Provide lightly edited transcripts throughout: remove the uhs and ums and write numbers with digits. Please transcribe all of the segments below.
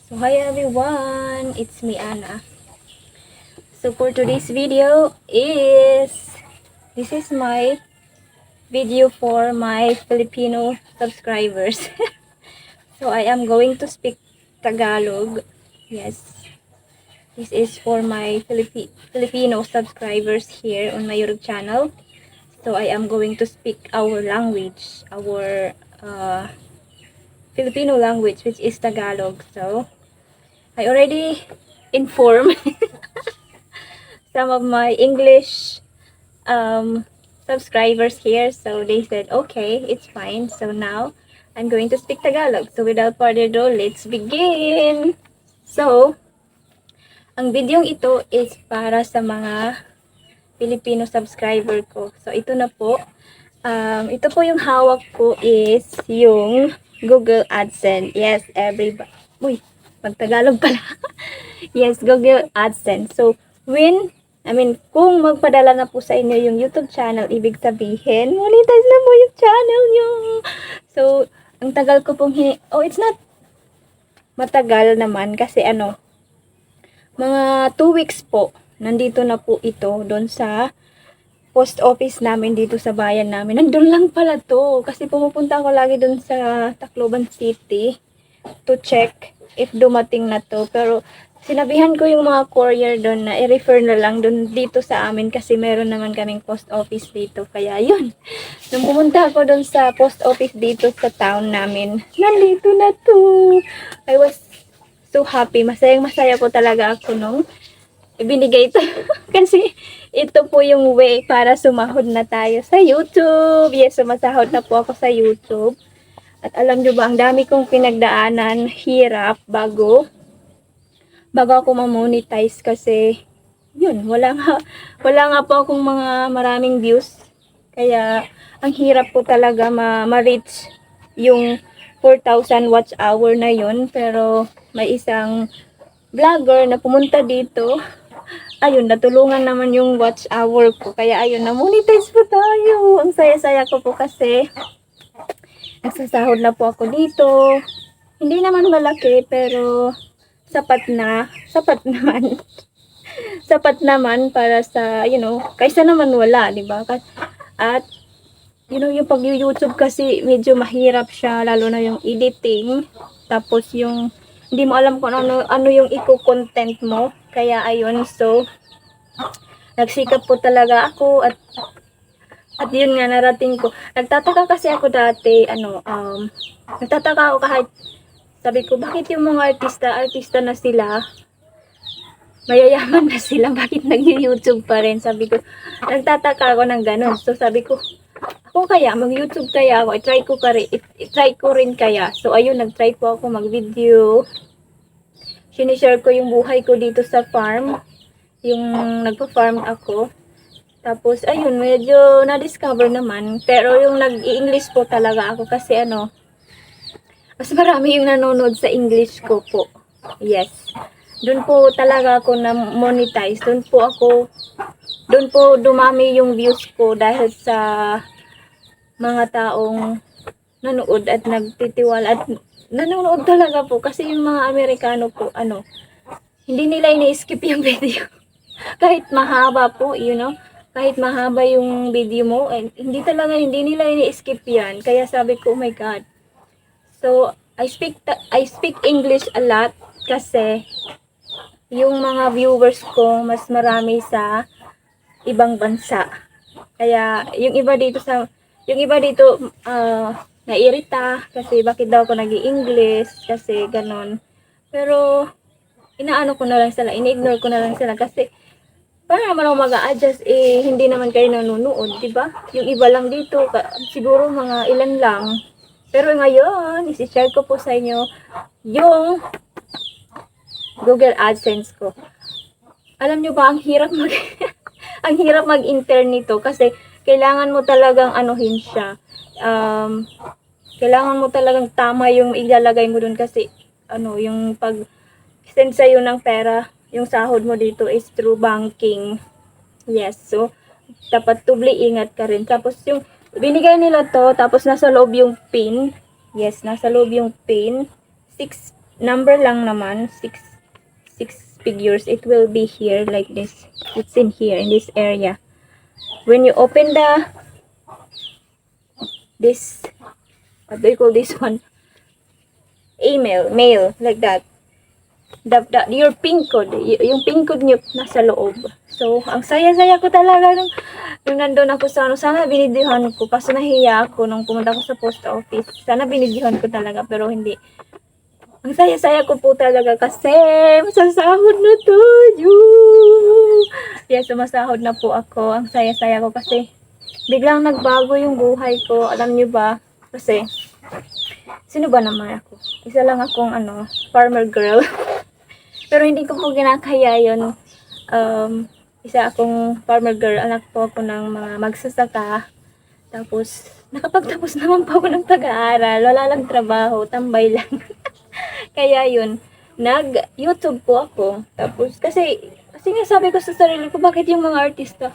So hi everyone, it's me Anna. So for today's video this is my video for my Filipino subscribers. So I am going to speak Tagalog. Yes, this is for my Filipino subscribers here on my YouTube channel. So I am going to speak our language, our Filipino language, which is Tagalog. So I already informed some of my English um, subscribers here. So they said, okay, it's fine. So now I'm going to speak Tagalog. So without further ado, let's begin. So, ang video ito is para sa mga Filipino subscriber ko. So ito na po. Ito po yung hawak ko is yung Google AdSense. Yes, everybody. Uy, pag-Tagalog pala. Yes, Google AdSense. So, kung magpadala na po sa inyo yung YouTube channel, ibig sabihin, monetize na po yung channel nyo. So, ang tagal ko pong it's not matagal naman kasi mga 2 weeks po, nandito na po ito doon sa post office namin dito sa bayan namin. Nandun lang pala to. Kasi pumupunta ako lagi doon sa Tacloban City to check if dumating na to. Pero sinabihan ko yung mga courier doon na i-refer na lang doon dito sa amin kasi meron naman kaming post office dito. Kaya yun. Nung pumunta ako doon sa post office dito sa town namin, nandito na to. I was so happy. Masayang-masaya po talaga ako nung ibinigay ito. Kasi ito po yung way para sumahod na tayo sa YouTube. Yes, sumasahod na po ako sa YouTube. At alam nyo ba, ang dami kong pinagdaanan, hirap, bago ako ma-monetize kasi, yun, wala nga po akong mga maraming views. Kaya, ang hirap po talaga ma-reach yung 4,000 watch hour na yun. Pero, may isang vlogger na pumunta dito. Ayun, natulungan naman yung watch hour ko. Kaya ayun, na-monetize po tayo. Ang saya-saya ko po kasi nagsasahod na po ako dito. Hindi naman malaki pero sapat naman. Sapat naman para sa, kaysa naman wala, di ba? At yung pag-YouTube kasi medyo mahirap siya, lalo na yung editing. Tapos yung hindi mo alam kung ano yung i-content mo. Kaya ayun, so nagsikap po talaga ako at yun nga narating ko. Nagtataka kasi ako dati, nagtataka ako kahit sabi ko, bakit yung mga artista na sila, mayayaman na sila, bakit nag-YouTube pa rin? Sabi ko, nagtataka ako ng ganun. So sabi ko, ako kaya, mag-YouTube kaya ako, i-try ko rin kaya. So ayun, nag-try po ako mag-video. Sinishare ko yung buhay ko dito sa farm. Yung nagpa-farm ako. Tapos, ayun, medyo na-discover naman. Pero yung nag-i-English po talaga ako kasi mas marami yung nanonood sa English ko po. Yes. Doon po talaga ako na-monetize. Doon po dumami yung views ko dahil sa mga taong nanood at nagtitiwala at nanonood talaga po kasi yung mga Amerikano po, hindi nila ini-skip yung video. Kahit mahaba po, kahit mahaba yung video mo, hindi nila ini-skip yan. Kaya sabi ko, oh my God. So, I speak English a lot kasi yung mga viewers ko mas marami sa ibang bansa. Kaya yung iba dito nairita kasi bakit daw ako nag-i-English kasi ganon. Pero ini-ignore ko na lang sila kasi para naman ako mag-a-adjust hindi naman kayo nanonood, 'di ba? Yung iba lang dito, siguro mga ilan lang. Pero ngayon, i-share ko po sa inyo yung Google AdSense ko. Alam nyo ba, ang hirap ang hirap mag-enter nito kasi kailangan mo talagang anuhin siya. Kailangan mo talagang tama yung ilalagay mo dun kasi yung pag-send sa'yo ng pera, yung sahod mo dito is through banking. Yes, so dapat tubli ingat ka rin. Tapos yung binigay nila to, tapos nasa loob yung pin. Yes, nasa loob yung pin. number lang naman, six figures. It will be here like this. It's in here, in this area. When you open this, what do you call this one? Email, mail, like that. Your pin code, yung pin code nyo nasa loob. So, ang saya-saya ko talaga nung nandun ako sa ano. Sana binidyohan ko, kaso nahiya ako nung pumunta ako sa post office. Sana binidyohan ko talaga, pero hindi. Ang saya-saya ko po talaga kasi masasahod na tayo. Yes, sumasahod na po ako. Ang saya-saya ko kasi biglang nagbago yung buhay ko. Alam nyo ba? Kasi, sino ba naman ako? Isa lang akong farmer girl. Pero hindi ko po kinakaya yun. Isa akong farmer girl. Anak po ako ng mga magsasaka. Tapos, nakapagtapos naman po ako ng pag-aaral. Wala lang trabaho. Tambay lang. Kaya yun, nag-YouTube po ako. Tapos, kasi nga sabi ko sa sarili ko, bakit yung mga artista,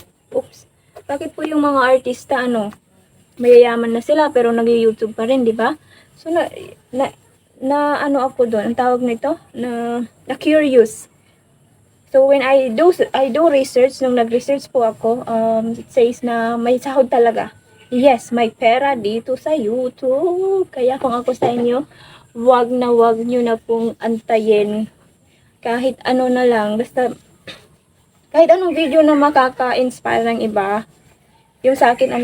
bakit po yung mga artista, mayayaman na sila, pero nag-YouTube pa rin, di ba? So, na ako doon, ang tawag nito, na curious. So, when I do research, nung nag-research po ako, it says na may sahod talaga. Yes, may pera dito sa YouTube. Kaya kung ako sa inyo, wag nyo na pong antayin. Kahit ano na lang, basta, kahit anong video na makaka-inspire ng iba. Yung sa akin,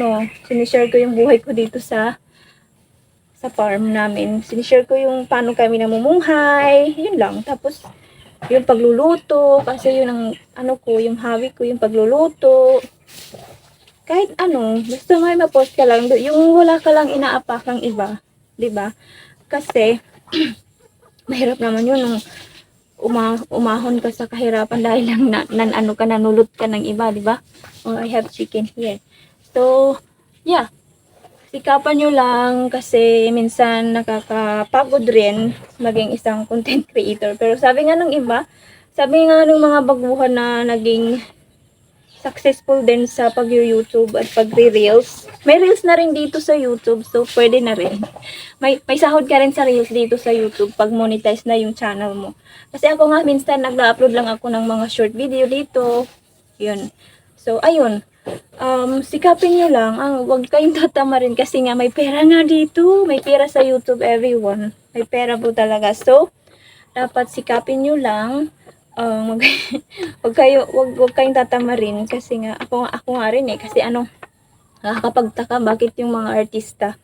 sinishare ko yung buhay ko dito sa farm namin. Sinishare ko yung paano kami namumuhay. Yun lang. Tapos, yung pagluluto, kasi yun ang yung hobby ko, yung pagluluto. Kahit basta may ma-post ka lang, yung wala ka lang inaapakang iba, 'di ba? Kasi mahirap naman yun nung umahon ka sa kahirapan dahil lang nanulot ka ng iba, 'di ba? Oh, I have chicken here. So, yeah. Sikapan nyo lang kasi minsan nakakapagod rin maging isang content creator. Pero sabi nga ng iba, sabi nga ng mga baguhan na naging successful din sa pag-YouTube at pag-reels. May reels na rin dito sa YouTube, so pwede na rin. May sahod ka rin sa reels dito sa YouTube pag monetize na yung channel mo. Kasi ako nga minsan nag-upload lang ako ng mga short video dito. Yun. So, ayun. Sikapin nyo lang. Huwag kayong tatama rin kasi nga may pera nga dito. May pera sa YouTube, everyone. May pera po talaga. So, dapat sikapin nyo lang. Wag kayong tatama rin kasi nga ako nga rin kasi nakakapagtaka bakit yung mga artista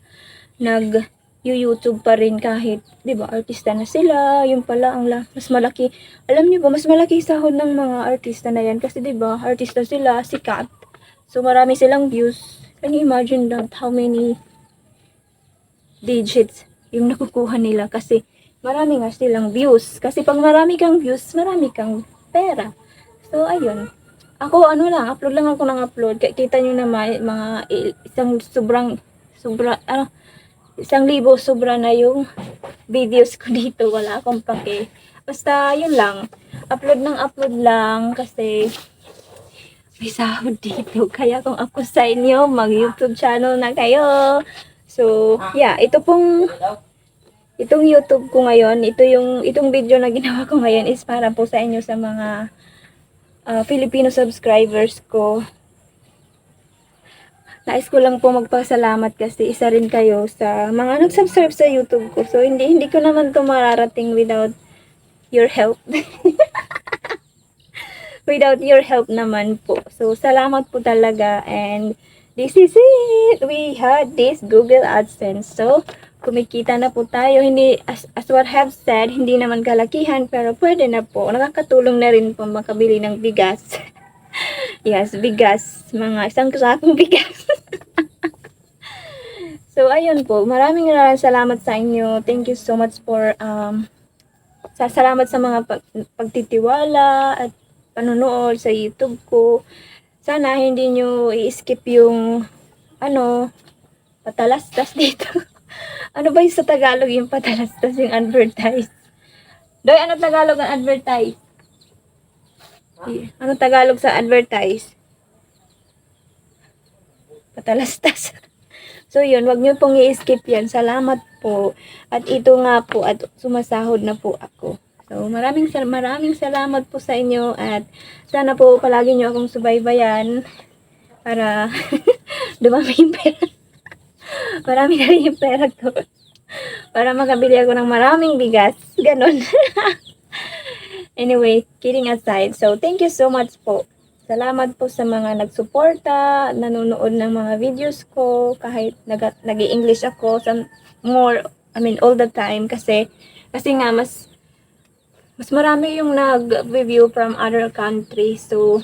YouTube pa rin kahit 'di ba artista na sila, yung pala mas malaki. Alam niyo ba mas malaki sahod ng mga artista na yan kasi 'di ba artista sila, sikat. So marami silang views. Can you imagine that how many digits yung nakukuha nila kasi marami nga silang views. Kasi pag marami kang views, marami kang pera. So, ayun. Ako, upload lang ako ng upload. Kita nyo naman, mga isang libo sobra na yung videos ko dito. Wala akong pake. Basta, yun lang. Upload lang kasi may sahod dito. Kaya kung ako sa inyo, mag-YouTube channel na kayo. So, yeah. Itong YouTube ko ngayon, itong video na ginawa ko ngayon is para po sa inyo sa mga Filipino subscribers ko. Nais ko lang po magpasalamat kasi isa rin kayo sa mga nag-subscribe sa YouTube ko. So, hindi ko naman to mararating without your help. Without your help naman po. So, salamat po talaga and this is it. We had this Google AdSense. So, kumikita na po tayo. Hindi, as what I have said, hindi naman kalakihan, pero pwede na po. Nakakatulong na rin po makabili ng bigas. Yes, bigas. Mga isang sakong bigas. So, ayun po. Maraming salamat sa inyo. Thank you so much for, salamat sa mga pagtitiwala at panonood sa YouTube ko. Sana hindi nyo i-skip yung, patalastas dito. Ano ba yung sa Tagalog yung patalastas yung advertise? Doy, ano Tagalog ang advertise? Ano Tagalog sa advertise? Patalastas. So yun, wag niyo pong i-skip yan. Salamat po. At ito nga po, at sumasahod na po ako. So maraming salamat po sa inyo at sana po palagi niyo akong subaybayan para dumami yung pera. Marami na rin yung pera ko. Para makabili ako ng maraming bigas. Ganon. Anyway, kidding aside. So, thank you so much po. Salamat po sa mga nagsuporta, nanonood ng mga videos ko, kahit nag-i-English ako, all the time, kasi nga, mas marami yung nag-review from other countries. So,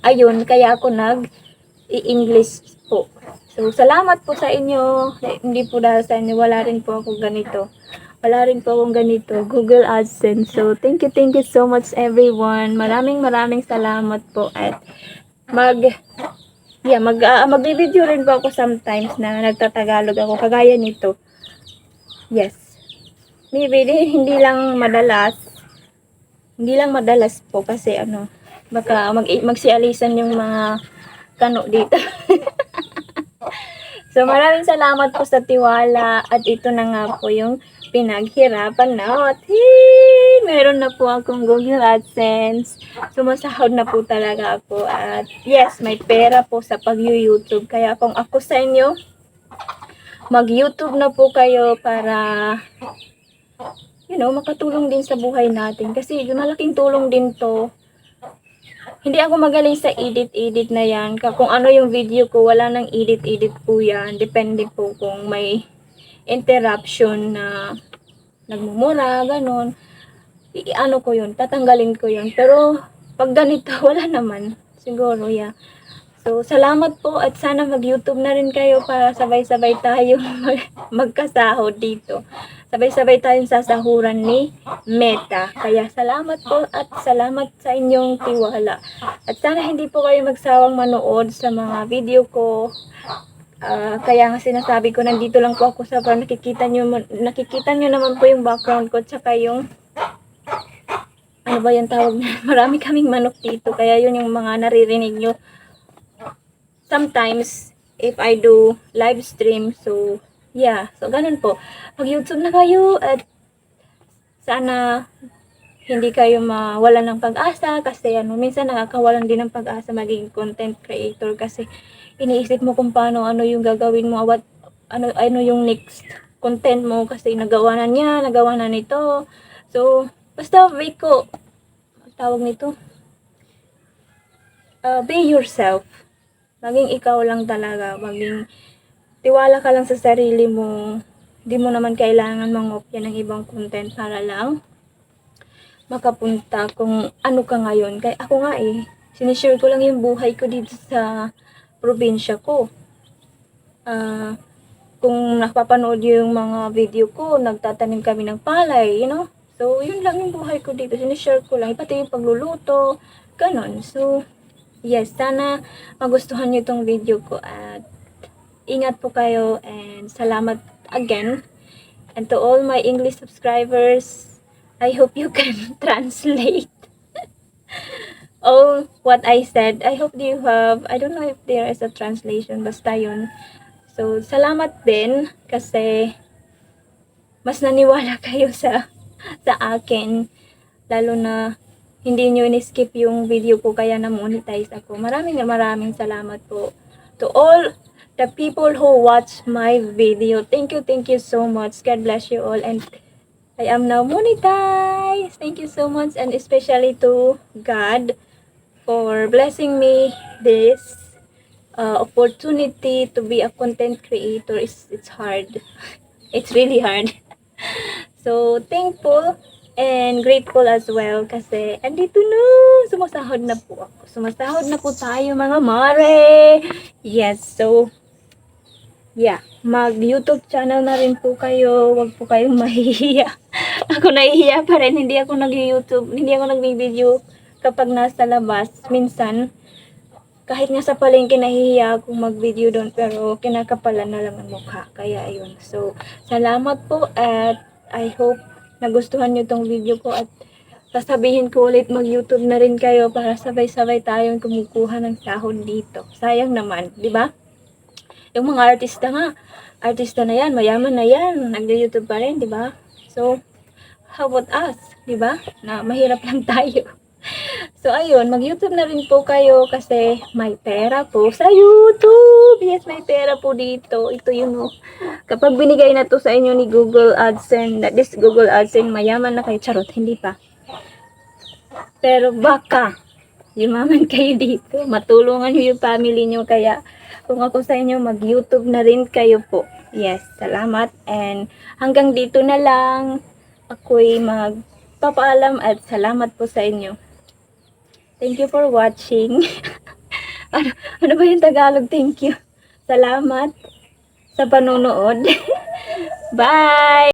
ayun, kaya ako nag-i-English po. So, salamat po sa inyo. Hindi po dahil sa inyo, wala rin po ako ganito. Wala rin po akong ganito, Google AdSense. So, thank you so much everyone. Maraming salamat po. At magbi-video rin po ako sometimes na nagtatagalog ako, kagaya nito. Yes. Maybe, hindi lang madalas po kasi baka magsialisan yung mga kano dito. So, maraming salamat po sa tiwala at ito na nga po yung pinaghirapan natin. Meron na po akong Google AdSense. Sumasahod na po talaga ako. At yes, may pera po sa pag-YouTube. Kaya kung ako sa inyo, mag-YouTube na po kayo para, makatulong din sa buhay natin. Kasi malaking tulong din to. Hindi ako magaling sa edit na yan. Kung ano yung video ko, wala nang edit po yan. Depende po kung may interruption na nagmumura, ganon. Ko yun, tatanggalin ko yun. Pero, pag ganito, wala naman. Siguro, yeah. So, salamat po at sana mag-YouTube na rin kayo para sabay-sabay tayo magkasahod dito. Sabay-sabay tayong sasahuran ni Meta. Kaya salamat po at salamat sa inyong tiwala. At sana hindi po kayo magsawang manood sa mga video ko. Kaya nga sinasabi ko, nandito lang po ako sa parang nakikita nyo naman po yung background ko, tsaka yung ano ba yung tawag na, marami kaming manok dito, kaya yun yung mga naririnig nyo sometimes if I do live stream. So yeah, so ganun po, mag YouTube na kayo at sana hindi kayo mawalan ng pag-asa kasi minsan nakakawalan din ng pag-asa maging content creator kasi iniisip mo kung paano yung gagawin mo, ano yung next content mo kasi nagawa na nito. So basta tawag nito, be yourself, maging ikaw lang talaga, tiwala ka lang sa sarili mo. Hindi mo naman kailangan mangopya ng ibang content para lang makapunta kung ano ka ngayon. Kaya ako nga sinishare ko lang yung buhay ko dito sa probinsya ko. Kung napapanood yung mga video ko, nagtatanim kami ng palay, So, yun lang yung buhay ko dito. Sinishare ko lang. Pati yung pagluluto, ganon. So, yes, sana magustuhan nyo itong video ko at ingat po kayo and salamat again. And to all my English subscribers, I hope you can translate all what I said. I hope you have, I don't know if there is a translation, basta yun. So, salamat din kasi mas naniwala kayo sa akin, lalo na hindi nyo in-skip yung video ko kaya na-monetize ako. Maraming salamat po to all the people who watch my video. Thank you so much. God bless you all and I am now monetized. Thank you so much and especially to God for blessing me this opportunity to be a content creator. It's hard. It's really hard. So, thankful and grateful as well kasi andito na, sumasahod na po ako. Sumasahod na po tayo mga mare. Yes, so yeah, mag-YouTube channel na rin po kayo. Huwag po kayong mahihiya. Ako nahihiya pa rin, hindi ako nag-YouTube, hindi ako nag-video kapag nasa labas. Minsan, kahit nga sa palengke nahihiya akong mag-video doon pero kinakapalan na lang ang mukha. Kaya ayun. So, salamat po at I hope nagustuhan nyo tong video ko at sasabihin ko ulit mag-YouTube na rin kayo para sabay-sabay tayong kumukuha ng sahod dito. Sayang naman, di ba? Yung mga artista na yan, mayaman na yan, nag-YouTube pa rin, di ba? So, how about us, di ba? Na mahirap lang tayo. So, ayun, mag-YouTube na rin po kayo kasi may pera po sa YouTube. Yes, may pera po dito. Ito yun, oh. Kapag binigay na to sa inyo ni Google AdSense, this Google AdSense, mayaman na kayo. Charot, hindi pa. Pero baka, yumaman kayo dito. Matulungan nyo yung family nyo. Kaya, kung ako sa inyo, mag-YouTube na rin kayo po. Yes, salamat. And hanggang dito na lang. Ako'y magpapaalam at salamat po sa inyo. Thank you for watching. ano ba yung Tagalog? Thank you. Salamat sa panonood. Bye!